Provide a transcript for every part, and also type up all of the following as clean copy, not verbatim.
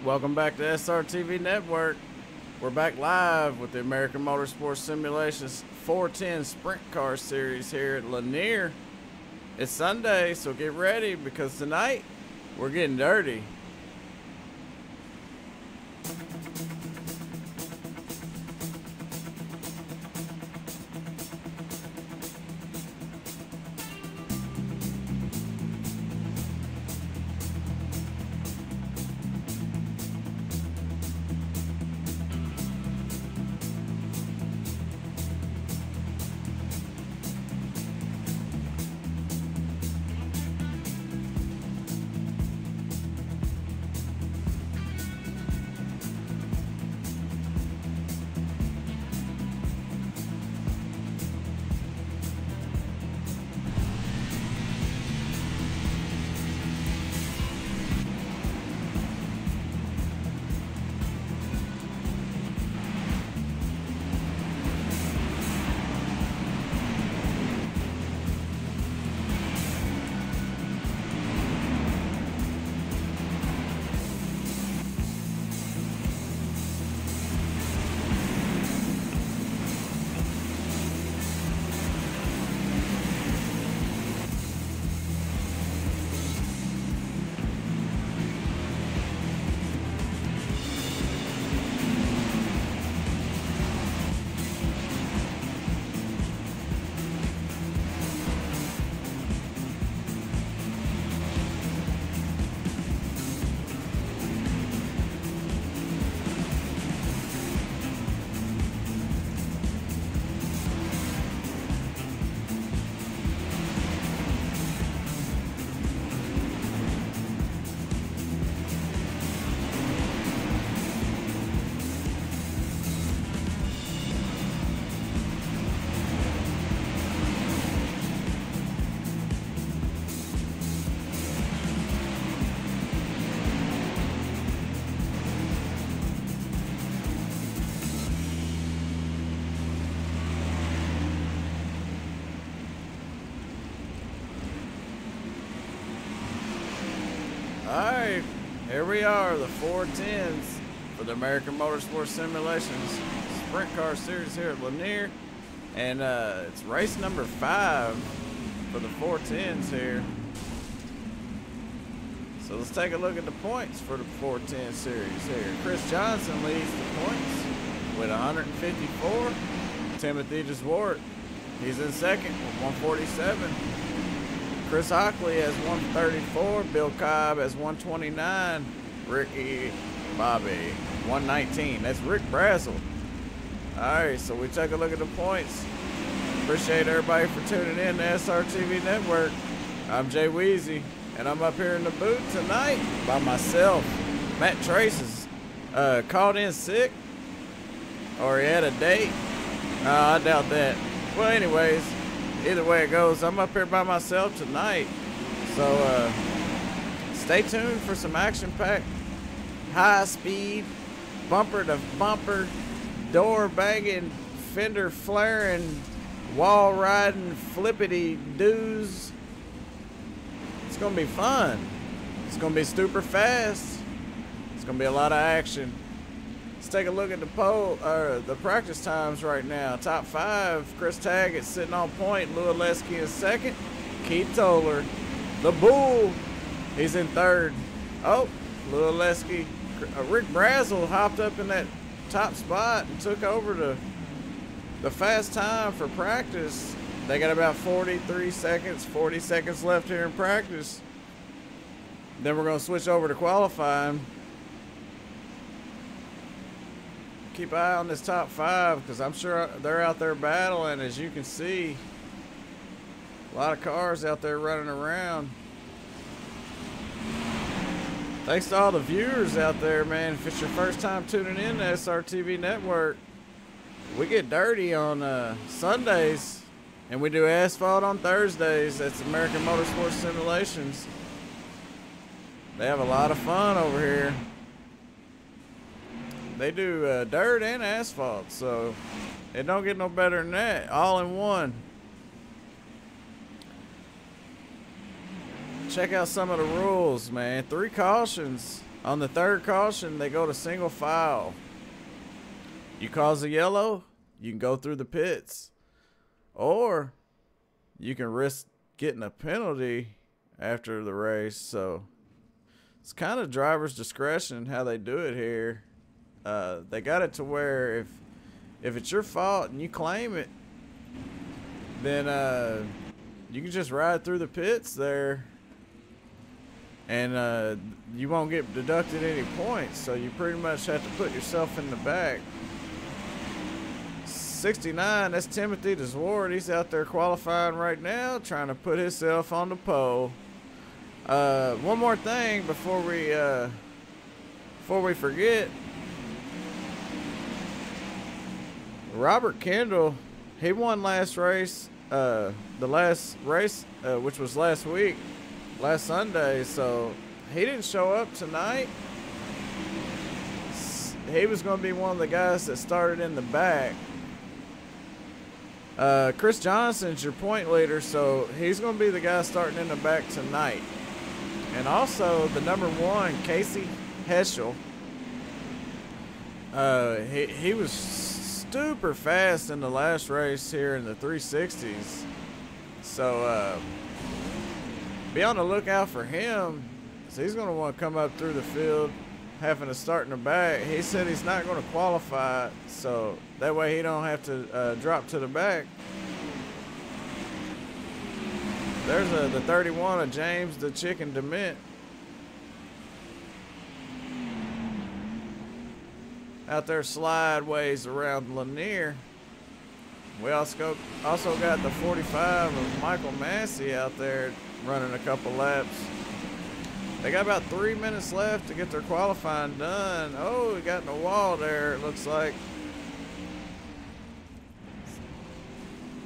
Welcome back to SRTV Network. We're back live with the American Motorsports Simulations 410 Sprint Car Series here at Lanier. It's Sunday, so get ready because tonight we're getting dirty. Alright, here we are, the 410s for the American Motorsports Simulations Sprint Car Series here at Lanier. And it's race number 5 for the 410s here. So let's take a look at the points for the 410 series here. Chris Johnson leads the points with 154. Timothy DeSwart, he's in second with 147. Chris Hockley has 134, Bill Cobb has 129, Ricky Bobby 119. That's Rick Brazel. Alright, so we take a look at the points. Appreciate everybody for tuning in to SRTV Network. I'm Jay Weezy, and I'm up here in the booth tonight by myself. Matt Trace is called in sick, or he had a date. I doubt that. Well, anyways, either way it goes, I'm up here by myself tonight. So stay tuned for some action-packed, high-speed, bumper-to-bumper, door-banging, fender-flaring, wall-riding, flippity-doos. It's going to be fun. It's going to be super fast. It's going to be a lot of action. Let's take a look at the practice times right now. Top 5, Chris Taggett sitting on point. Louis Lesky in second. Keith Toller, the Bull, he's in third. Oh, Louis Lesky. Rick Brazel hopped up in that top spot and took over the fast time for practice. They got about 43 seconds, 40 seconds left here in practice. Then we're going to switch over to qualifying. Keep an eye on this top 5 because I'm sure they're out there battling. As you can see, a lot of cars out there running around. Thanks to all the viewers out there, man. If it's your first time tuning in to SRTV Network, we get dirty on Sundays and we do asphalt on Thursdays. That's American Motorsports Simulations. They have a lot of fun over here. They do dirt and asphalt, so it don't get no better than that. All in one. Check out some of the rules, man. 3 cautions On the third caution, they go to single file. You cause a yellow, you can go through the pits. Or you can risk getting a penalty after the race. So it's kind of driver's discretion how they do it here. They got it to where if it's your fault and you claim it, then you can just ride through the pits there, and you won't get deducted any points. So you pretty much have to put yourself in the back. 69, that's Timothy DeSwart. He's out there qualifying right now, trying to put himself on the pole. One more thing before we forget. Robert Kendall, he won last race, the last race, which was last week, last Sunday. So he didn't show up tonight. He was going to be one of the guys that started in the back. Chris Johnson's your point leader, so he's going to be the guy starting in the back tonight. And also the number 1, Casey Heschel. He was super fast in the last race here in the 360s. So be on the lookout for him. So he's going to want to come up through the field, having to start in the back. He said he's not going to qualify, so that way he don't have to drop to the back. There's the 31 of James the Chicken DeMint. Out there slideways around Lanier. We also got the 45 of Michael Massey out there running a couple laps. They got about 3 minutes left to get their qualifying done. Oh, we got in the wall there, it looks like.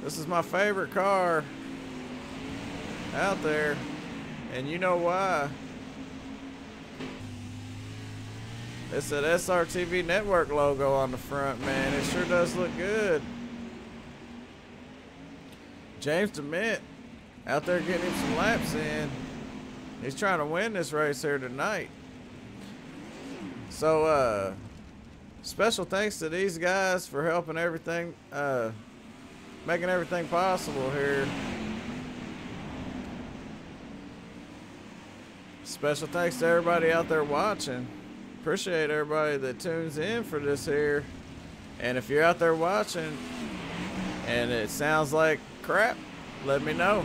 This is my favorite car out there, and you know why. It's an SRTV Network logo on the front, man. It sure does look good. James DeMint out there getting him some laps in. He's trying to win this race here tonight. So, special thanks to these guys for helping everything, making everything possible here. Special thanks to everybody out there watching. Appreciate everybody that tunes in for this here. And if you're out there watching and it sounds like crap, let me know.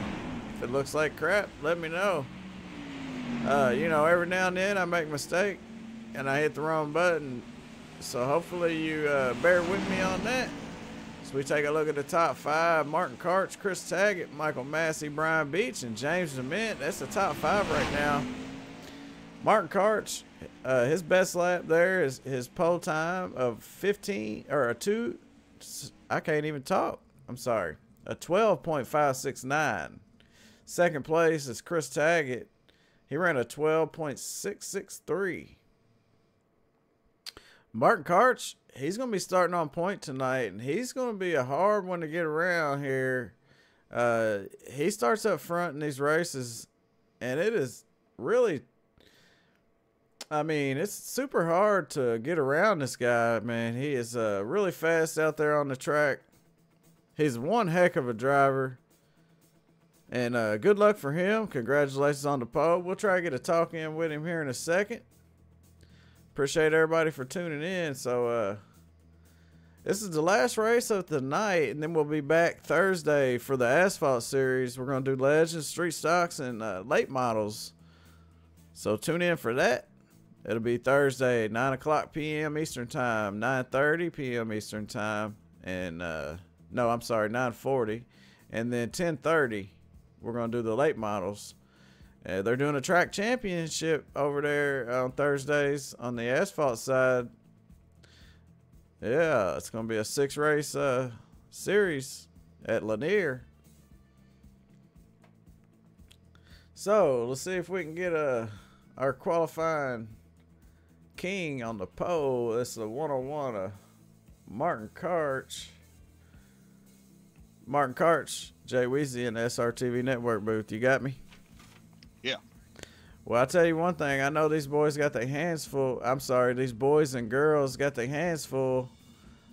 If it looks like crap, let me know. You know, every now and then I make a mistake and I hit the wrong button. So hopefully you bear with me on that. So we take a look at the top 5. Martin Karch, Chris Taggett, Michael Massey, Brian Beach, and James DeMint. That's the top 5 right now. Martin Karch, his best lap there is his pole time of 15, or a 2, I can't even talk. I'm sorry. A 12.569. Second place is Chris Taggett. He ran a 12.663. Martin Karch, he's going to be starting on point tonight, and he's going to be a hard one to get around here. He starts up front in these races, and it is really, I mean, it's super hard to get around this guy, man. He is really fast out there on the track. He's one heck of a driver. And good luck for him. Congratulations on the pole. We'll try to get a talk in with him here in a second. Appreciate everybody for tuning in. So this is the last race of the night, and then we'll be back Thursday for the Asphalt Series. We're going to do Legends, Street Stocks, and Late Models. So tune in for that. It'll be Thursday, 9 o'clock p.m. Eastern Time, 9:30 p.m. Eastern Time, and no, I'm sorry, 9:40, and then 10:30. We're going to do the late models. They're doing a track championship over there on Thursdays on the asphalt side. Yeah, it's going to be a 6-race series at Lanier. So let's see if we can get our qualifying king on the pole. This is a 101 of Martin Karch. Martin Karch, Jay Weezy in the SRTV Network booth. You got me? Yeah. Well, I'll tell you one thing. I know these boys got their hands full. I'm sorry, these boys and girls got their hands full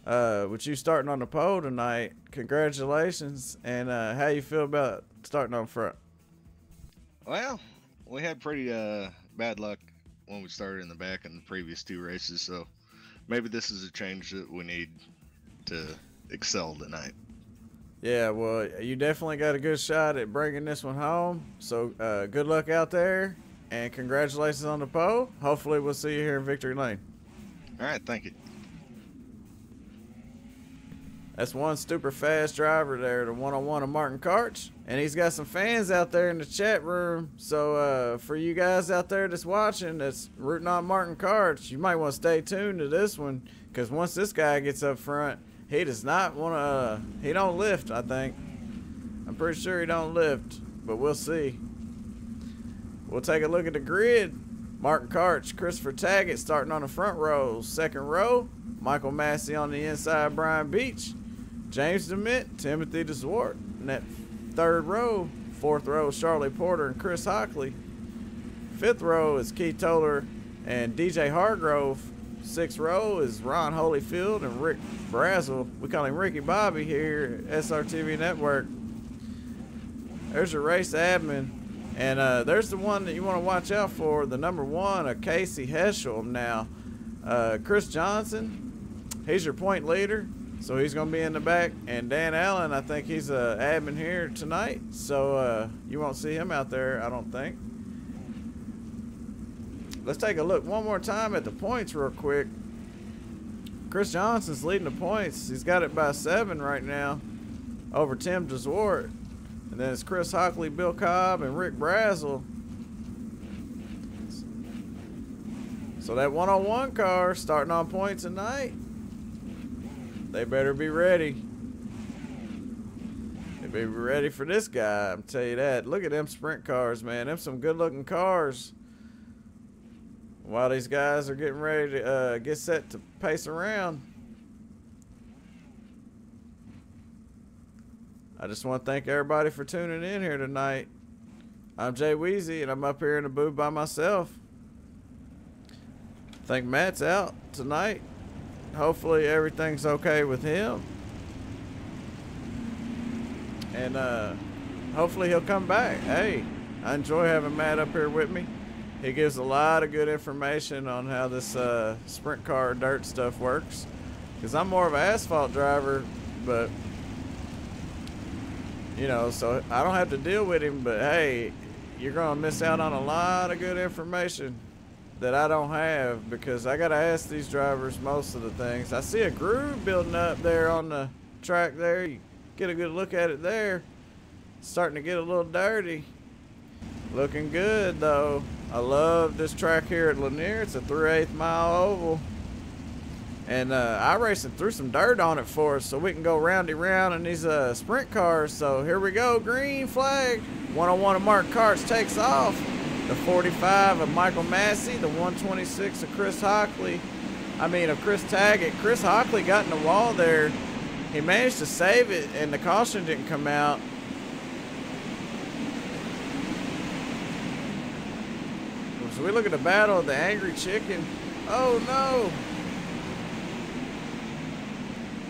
with you starting on the pole tonight. Congratulations. And how you feel about starting on front? Well, we had pretty bad luck when we started in the back in the previous 2 races, so maybe this is a change that we need to excel tonight. Yeah, well, you definitely got a good shot at bringing this one home. So good luck out there, and congratulations on the pole. Hopefully we'll see you here in Victory Lane. All right, thank you. That's one super fast driver there, the one-on-one of Martin Karch. And he's got some fans out there in the chat room. So for you guys out there that's watching, that's rooting on Martin Karch, you might want to stay tuned to this one, because once this guy gets up front, he does not want to, he don't lift, I think. I'm pretty sure he don't lift, but we'll see. We'll take a look at the grid. Martin Karch, Christopher Taggett starting on the front row. Second row, Michael Massey on the inside, Brian Beach. James DeMint, Timothy DeZwart. In that third row, fourth row, Charlie Porter and Chris Hockley. Fifth row is Keith Toller and DJ Hargrove. Sixth row is Ron Holyfield and Rick Brazel. We call him Ricky Bobby here at SRTV Network. There's your race admin. And there's the one that you want to watch out for, the number 1, Casey Heschel now. Chris Johnson, he's your point leader, so he's going to be in the back. And Dan Allen, I think he's an admin here tonight, so you won't see him out there, I don't think. Let's take a look one more time at the points real quick. Chris Johnson's leading the points. He's got it by 7 right now over Tim DeZwart. And then it's Chris Hockley, Bill Cobb, and Rick Brazel. So that 101 car starting on points tonight. They better be ready. They better be ready for this guy, I'm tell you that. Look at them sprint cars, man. Them some good looking cars. While these guys are getting ready to get set to pace around. I just want to thank everybody for tuning in here tonight. I'm Jay Weezy, and I'm up here in the booth by myself. I think Matt's out tonight. Hopefully everything's okay with him. And hopefully he'll come back. Hey, I enjoy having Matt up here with me. He gives a lot of good information on how this sprint car dirt stuff works. Because I'm more of an asphalt driver, but, you know, so I don't have to deal with him. But, hey, you're going to miss out on a lot of good information that I don't have, because I got to ask these drivers most of the things. I see a groove building up there on the track there. You get a good look at it there. It's starting to get a little dirty. Looking good, though. I love this track here at Lanier. It's a 3/8 mile oval. And Iracing threw some dirt on it for us so we can go roundy round in these sprint cars. So here we go. Green flag. 101 of Mark Karch takes off. The 45 of Michael Massey. The 126 of Chris Hockley. Of Chris Taggett. Chris Hockley got in the wall there. He managed to save it, and the caution didn't come out. So we look at the battle of the Angry Chicken. Oh no!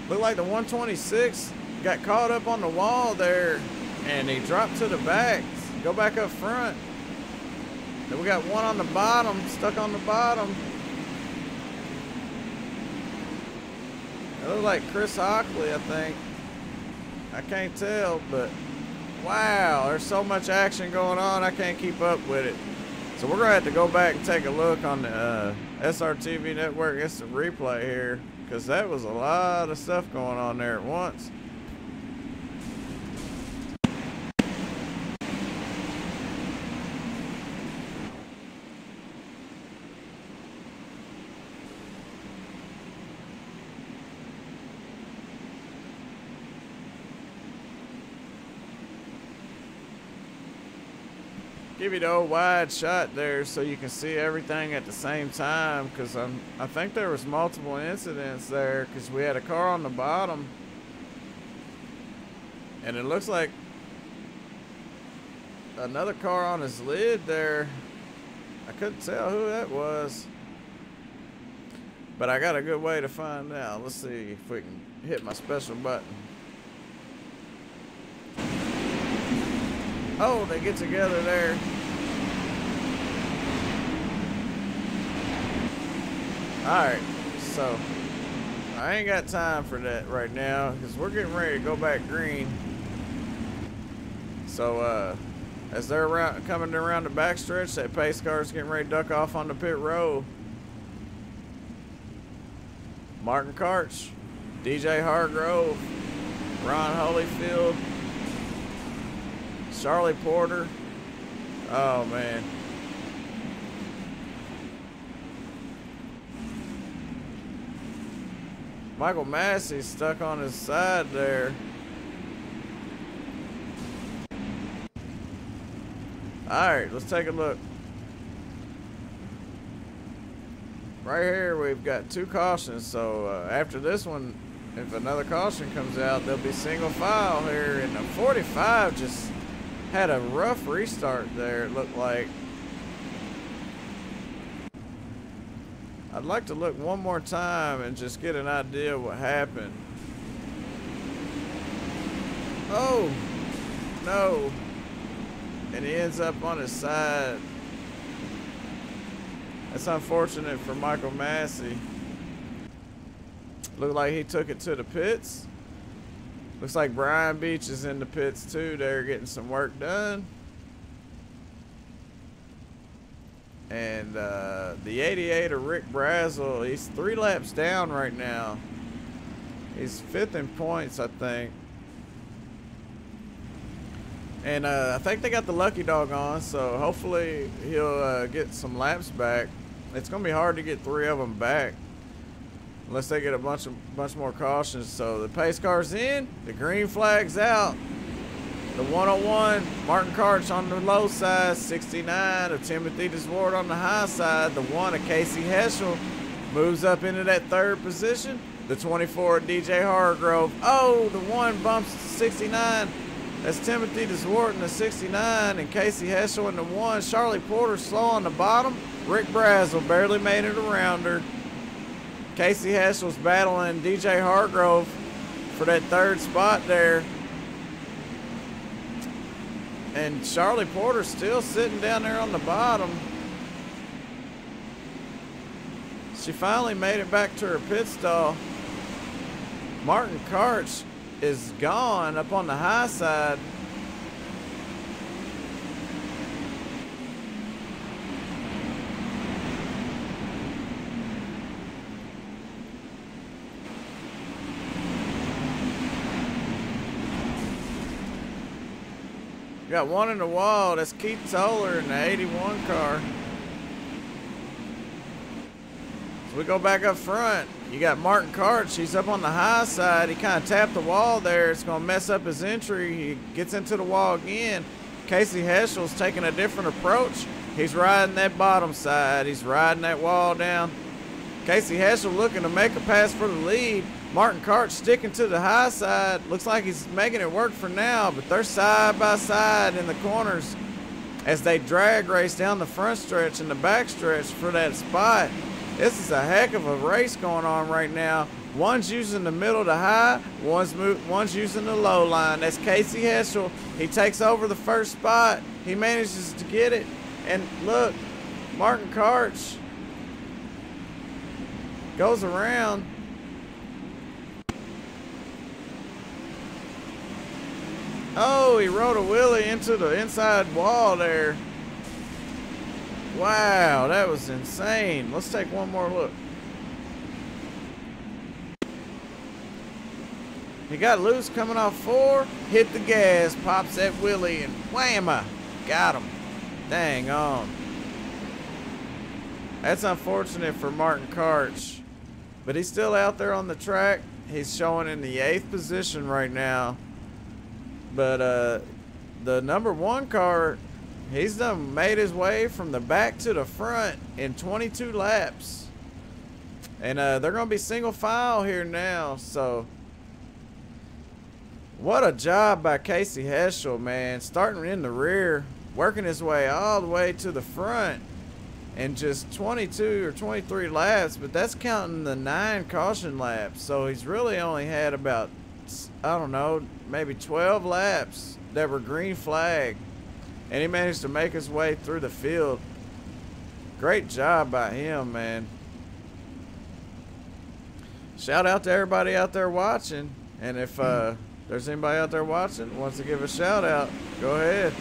Looked like the 126 got caught up on the wall there, and he dropped to the back. Go back up front. Then we got one on the bottom, stuck on the bottom. It looked like Chris Hockley, I think. I can't tell, but wow, there's so much action going on, I can't keep up with it. So we're going to have to go back and take a look on the SRTV Network. It's a replay here, because that was a lot of stuff going on there at once. Give you the old wide shot there so you can see everything at the same time, because I think there was multiple incidents there, because we had a car on the bottom and it looks like another car on his lid there. I couldn't tell who that was. But I got a good way to find out. Let's see if we can hit my special button. Oh, they get together there. Alright, so I ain't got time for that right now because we're getting ready to go back green. So as they're coming around the backstretch, that pace car's getting ready to duck off on the pit road. Martin Karch, DJ Hargrove, Ron Holyfield, Charlie Porter. Oh man. Michael Massey's stuck on his side there. Alright, let's take a look. Right here we've got 2 cautions, so after this one, if another caution comes out, there'll be single file here, and the 45 just had a rough restart there, it looked like. I'd like to look one more time and just get an idea of what happened. Oh, no. And he ends up on his side. That's unfortunate for Michael Massey. Looked like he took it to the pits. Looks like Brian Beach is in the pits too. They're getting some work done. And the 88 of Rick Brazel, he's 3 laps down right now. He's 5th in points, I think. And I think they got the lucky dog on, so hopefully he'll get some laps back. It's going to be hard to get 3 of them back unless they get a bunch more cautions. So the pace car's in, the green flag's out. The 101, Martin Karch on the low side, 69 of Timothy DeSwart on the high side. The 1 of Casey Heschel moves up into that 3rd position. The 24 of DJ Hargrove. Oh, the 1 bumps 69. That's Timothy DeSwart in the 69 and Casey Heschel in the 1. Charlie Porter slow on the bottom. Rick Brazel barely made it around her. Casey Heschel's battling DJ Hargrove for that 3rd spot there. And Charlie Porter still sitting down there on the bottom. She finally made it back to her pit stall. Martin Karch is gone up on the high side. Got 1 in the wall. That's Keith Toller in the 81 car. So we go back up front. You got Martin Karch. He's up on the high side. He kind of tapped the wall there. It's going to mess up his entry. He gets into the wall again. Casey Heschel's taking a different approach. He's riding that bottom side. He's riding that wall down. Casey Heschel looking to make a pass for the lead. Martin Karch sticking to the high side. Looks like he's making it work for now, but they're side by side in the corners as they drag race down the front stretch and the back stretch for that spot. This is a heck of a race going on right now. One's using the middle to high, one's using the low line. That's Casey Heschel. He takes over the 1st spot. He manages to get it. And look, Martin Karch goes around. Oh, he rode a wheelie into the inside wall there. Wow, that was insane. Let's take one more look. He got loose coming off 4, hit the gas, pops that wheelie, and whamma, got him. Dang on. That's unfortunate for Martin Karch, but he's still out there on the track. He's showing in the 8th position right now. But the number 1 car, he's done made his way from the back to the front in 22 laps. And they're going to be single file here now. So what a job by Casey Heschel, man. Starting in the rear, working his way all the way to the front. in just 22 or 23 laps, but that's counting the 9 caution laps. So he's really only had about, I don't know, maybe 12 laps that were green flag, and he managed to make his way through the field. Great job by him, man. Shout out to everybody out there watching, and if there's anybody out there watching who wants to give a shout out, go ahead.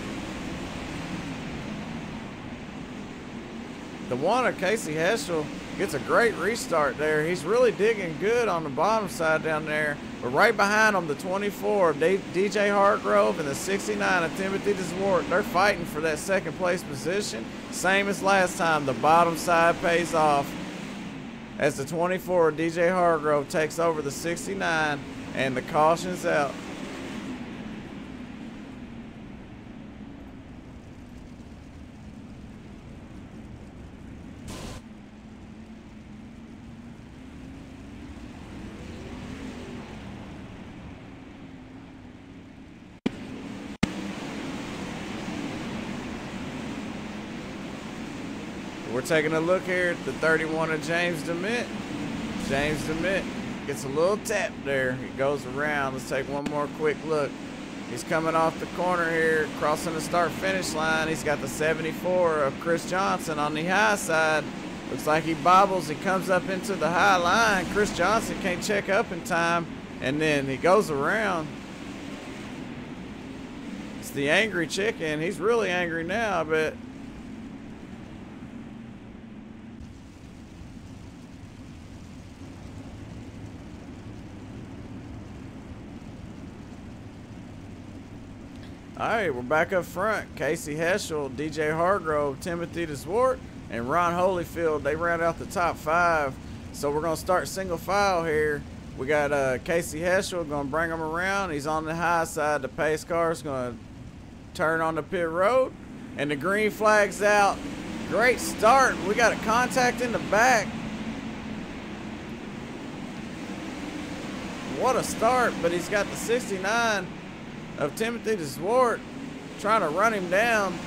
The one of Casey Heschel gets a great restart there. He's really digging good on the bottom side down there. But right behind him, the 24 of DJ Hargrove and the 69 of Timothy DeZwart. They're fighting for that second place position. Same as last time, the bottom side pays off as the 24 of DJ Hargrove takes over the 69 and the caution's out. We're taking a look here at the 31 of James DeMint. James DeMint gets a little tap there. He goes around. Let's take one more quick look. He's coming off the corner here, crossing the start-finish line. He's got the 74 of Chris Johnson on the high side. Looks like he bobbles. He comes up into the high line. Chris Johnson can't check up in time, and then he goes around. It's the angry chicken. He's really angry now, but all right, we're back up front. Casey Heschel, DJ Hargrove, Timothy DeZwart, and Ron Holyfield. They round out the top 5. So we're going to start single file here. We got Casey Heschel going to bring him around. He's on the high side. The pace car is going to turn on the pit road. And the green flag's out. Great start. We got a contact in the back. What a start, but he's got the 69 of Timothy DeZwart trying to run him down.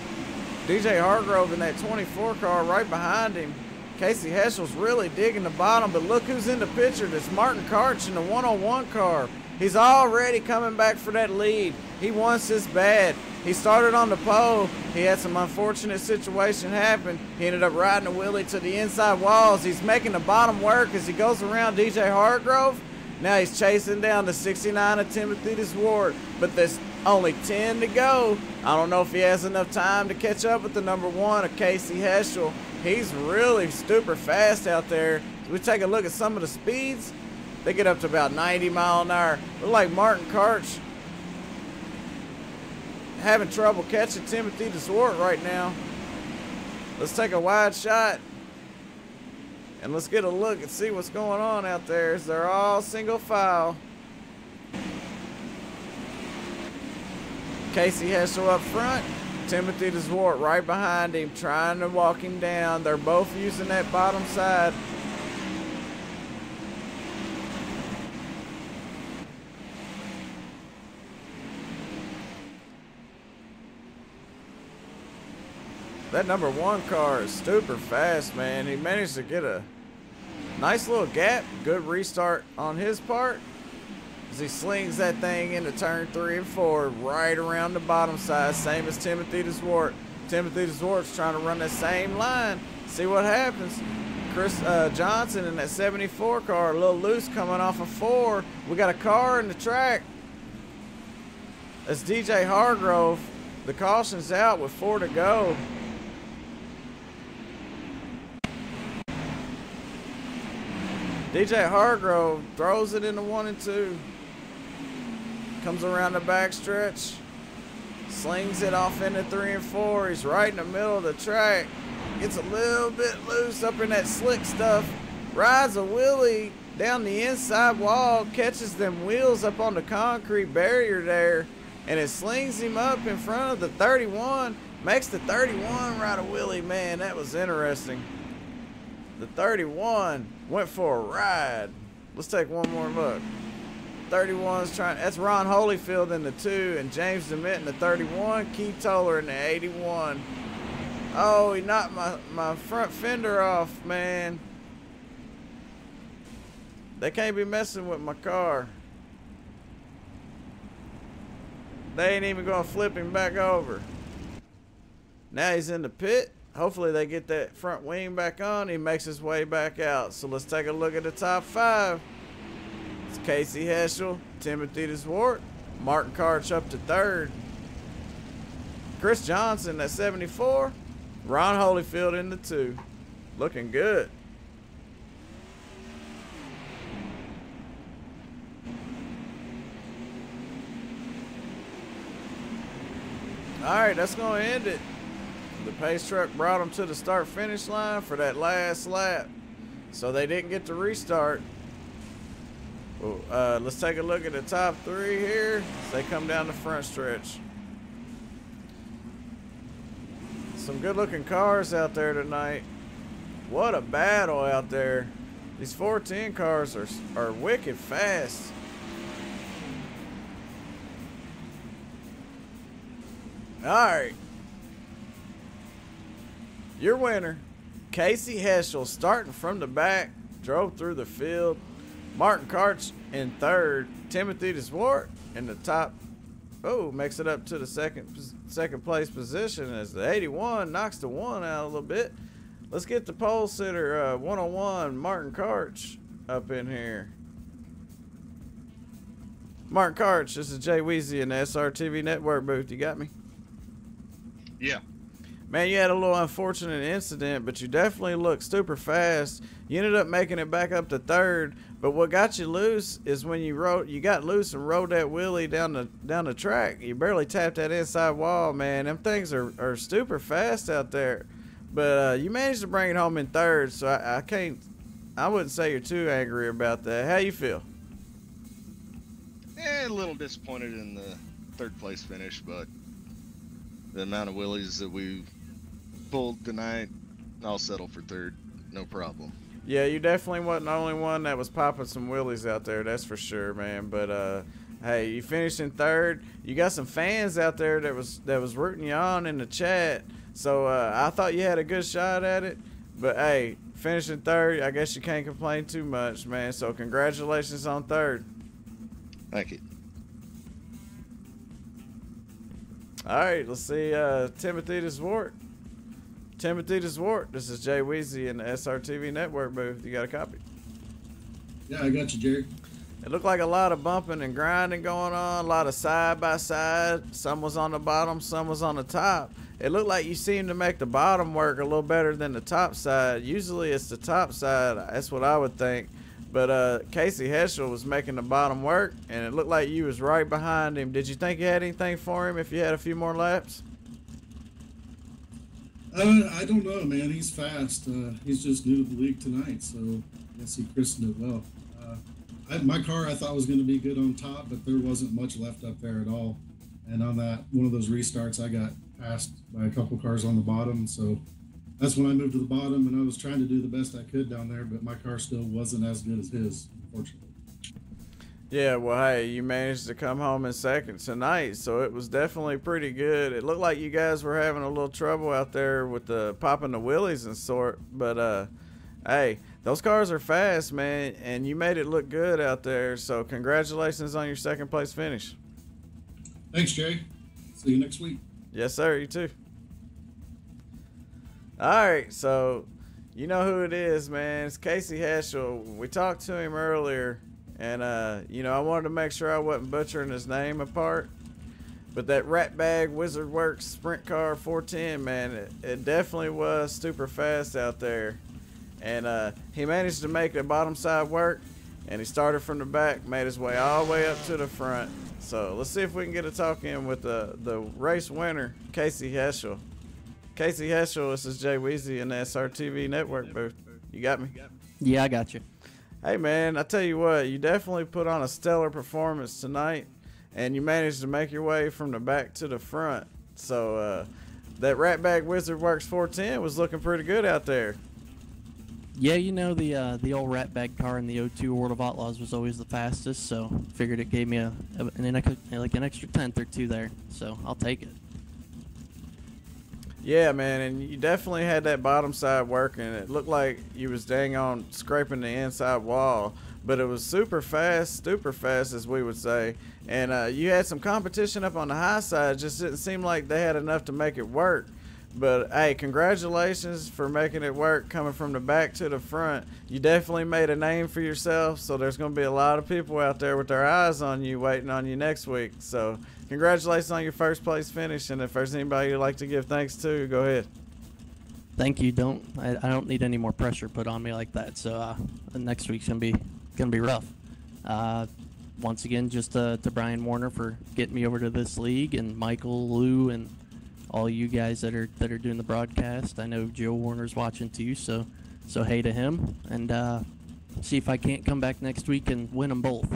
DJ Hargrove in that 24 car right behind him. Casey Heschel's really digging the bottom, but look who's in the picture. That's Martin Karch in the 101 car. He's already coming back for that lead. He wants this bad. He started on the pole. He had some unfortunate situation happen. He ended up riding a wheelie to the inside walls. He's making the bottom work as he goes around DJ Hargrove. Now he's chasing down the 69 of Timothy DeZwart, but there's only 10 to go. I don't know if he has enough time to catch up with the number 1 of Casey Heschel. He's really super fast out there. We take a look at some of the speeds. They get up to about 90 mile an hour. Look like Martin Karch having trouble catching Timothy DeZwart right now. Let's take a wide shot. And let's get a look and see what's going on out there. They're all single file. Casey Heschel up front. Timothy DeZwart right behind him, trying to walk him down. They're both using that bottom side. That number 1 car is super fast, man. He managed to get a nice little gap. Good restart on his part as he slings that thing into turn 3 and 4 right around the bottom side, same as Timothy DeZwart. Timothy DeZwart's trying to run that same line. See what happens. Chris Johnson in that 74 car, a little loose coming off of 4. We got a car in the track. That's DJ Hargrove. The caution's out with 4 to go. DJ Hargrove throws it into 1 and 2. Comes around the backstretch. Slings it off into 3 and 4. He's right in the middle of the track. Gets a little bit loose up in that slick stuff. Rides a wheelie down the inside wall. Catches them wheels up on the concrete barrier there. And it slings him up in front of the 31. Makes the 31 ride a wheelie. Man, that was interesting. The 31 went for a ride. Let's take one more look. 31's trying. That's Ron Holyfield in the 2, and James DeMint in the 31. Keith Toller in the 81. Oh, he knocked my front fender off, man. They can't be messing with my car. They ain't even gonna flip him back over. Now he's in the pit. Hopefully they get that front wing back on. He makes his way back out. So let's take a look at the top 5. It's Casey Heschel, Timothy DeSwart, Martin Karch up to 3rd. Chris Johnson at 74. Ron Holyfield in the 2. Looking good. Alright, that's going to end it. The pace truck brought them to the start-finish line for that last lap. So they didn't get to restart. Well, let's take a look at the top 3 here as they come down the front stretch. Some good-looking cars out there tonight. What a battle out there. These 410 cars are wicked fast. Alright. Your winner, Casey Heschel, starting from the back, drove through the field. Martin Karch in 3rd. Timothy DeSwart in the top. Oh, makes it up to the second place position as the 81 knocks the 1 out a little bit. Let's get the pole sitter 101, Martin Karch, up in here. Martin Karch, this is Jay Weezy in the SRTV Network booth. You got me? Yeah. Man, you had a little unfortunate incident, but you definitely looked super fast. You ended up making it back up to 3rd, but what got you loose is when you got loose and rode that wheelie down the track. You barely tapped that inside wall, man. Them things are super fast out there. But you managed to bring it home in 3rd, so I wouldn't say you're too angry about that. How you feel? A little disappointed in the 3rd place finish, but the amount of wheelies that we pulled tonight, I'll settle for 3rd, no problem. Yeah, you definitely wasn't the only one that was popping some wheelies out there, that's for sure, man. But hey, you finished in 3rd. You got some fans out there that was rooting you on in the chat. So I thought you had a good shot at it. But hey, finishing 3rd, I guess you can't complain too much, man. So congratulations on 3rd. Thank you. All right, let's see Timothy DeSwart. Timothy DeSwart, this is Jay Weezy in the SRTV Network booth. You got a copy? Yeah, I got you, Jerry. It looked like a lot of bumping and grinding going on, a lot of side by side. Some was on the bottom, some was on the top. It looked like you seemed to make the bottom work a little better than the top side. Usually it's the top side, that's what I would think. But Casey Heschel was making the bottom work, and it looked like you was right behind him. Did you think you had anything for him if you had a few more laps? I don't know, man. He's fast. He's just new to the league tonight, so I guess he christened it well. My car I thought was going to be good on top, but there wasn't much left up there at all. And on that one of those restarts, I got passed by a couple cars on the bottom, so that's when I moved to the bottom, and I was trying to do the best I could down there, but my car still wasn't as good as his, unfortunately. Yeah, well, hey, you managed to come home in 2nd tonight, so it was definitely pretty good. It looked like you guys were having a little trouble out there with the popping the wheelies and sort, but hey, those cars are fast, man, and you made it look good out there, so congratulations on your 2nd place finish. Thanks, Jay. See you next week. Yes, sir, you too. All right, so you know who it is, man. It's Casey Heschel. We talked to him earlier, and you know, I wanted to make sure I wasn't butchering his name apart. But that Ratbag Wizard Works Sprint Car 410, man, it definitely was super fast out there. And he managed to make the bottom side work, and he started from the back, made his way all the way up to the front. So let's see if we can get a talk in with the race winner, Casey Heschel. Casey Heschel, this is Jay Weezy in the SRTV Network booth. You got me? Yeah, I got you. Hey, man, I tell you what, you definitely put on a stellar performance tonight, and you managed to make your way from the back to the front. So that Ratbag Wizard Works 410 was looking pretty good out there. Yeah, you know, the old Ratbag car in the O2 World of Outlaws was always the fastest, so figured it gave me an extra tenth or two there, so I'll take it. Yeah, man, and you definitely had that bottom side working. It looked like you was dang on scraping the inside wall, but it was super fast, as we would say. And you had some competition up on the high side. It just didn't seem like they had enough to make it work. But hey, congratulations for making it work, coming from the back to the front. You definitely made a name for yourself, so there's going to be a lot of people out there with their eyes on you, waiting on you next week. So congratulations on your first place finish, and if there's anybody you'd like to give thanks to, go ahead. Thank you. I don't need any more pressure put on me like that. So next week's gonna be rough. Once again, just to Brian Warner for getting me over to this league, and Michael, Lou, and all you guys that are doing the broadcast. I know Joe Warner's watching too, so hey to him, and see if I can't come back next week and win them both.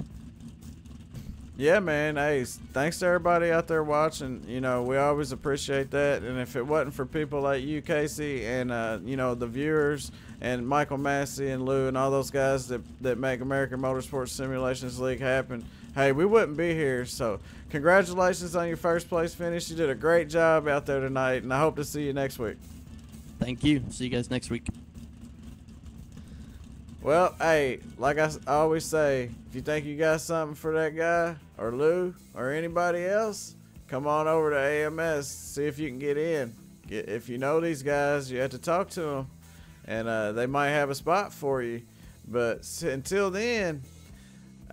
Yeah, man. Hey, thanks to everybody out there watching. You know, we always appreciate that. And if it wasn't for people like you, Casey, and, you know, the viewers, and Michael Massey and Lou and all those guys that make American Motorsports Simulations League happen, hey, we wouldn't be here. So congratulations on your first place finish. You did a great job out there tonight, and I hope to see you next week. Thank you. See you guys next week. Well, hey, like I always say, if you think you got something for that guy or Lou or anybody else, come on over to AMS, see if you can get in. If you know these guys, you have to talk to them, and they might have a spot for you. But until then,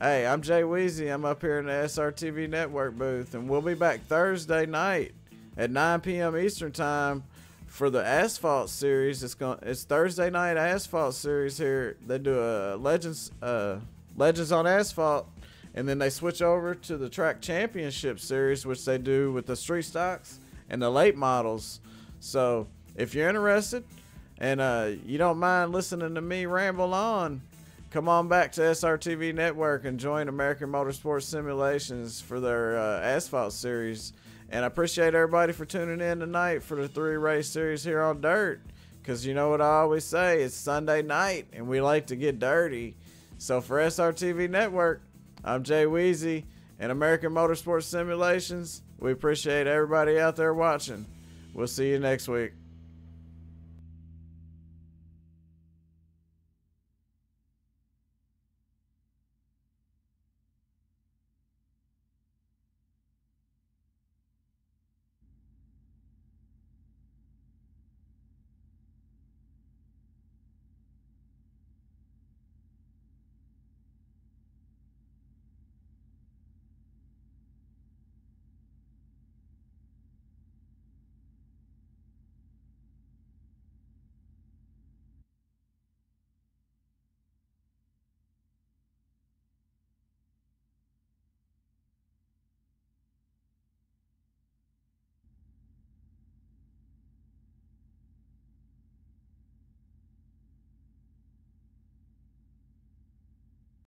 hey, I'm Jay Weezy. I'm up here in the SRTV Network booth, and we'll be back Thursday night at 9 p.m. Eastern Time for the Asphalt Series. It's Thursday night Asphalt Series here. They do a Legends on Asphalt, and then they switch over to the Track Championship Series, which they do with the street stocks and the late models. So if you're interested and you don't mind listening to me ramble on, come on back to SRTV Network and join American Motorsports Simulations for their Asphalt Series. And I appreciate everybody for tuning in tonight for the 3-race series here on Dirt. Because you know what I always say, it's Sunday night and we like to get dirty. So for SRTV Network, I'm Jay Weezy and American Motorsports Simulations. We appreciate everybody out there watching. We'll see you next week.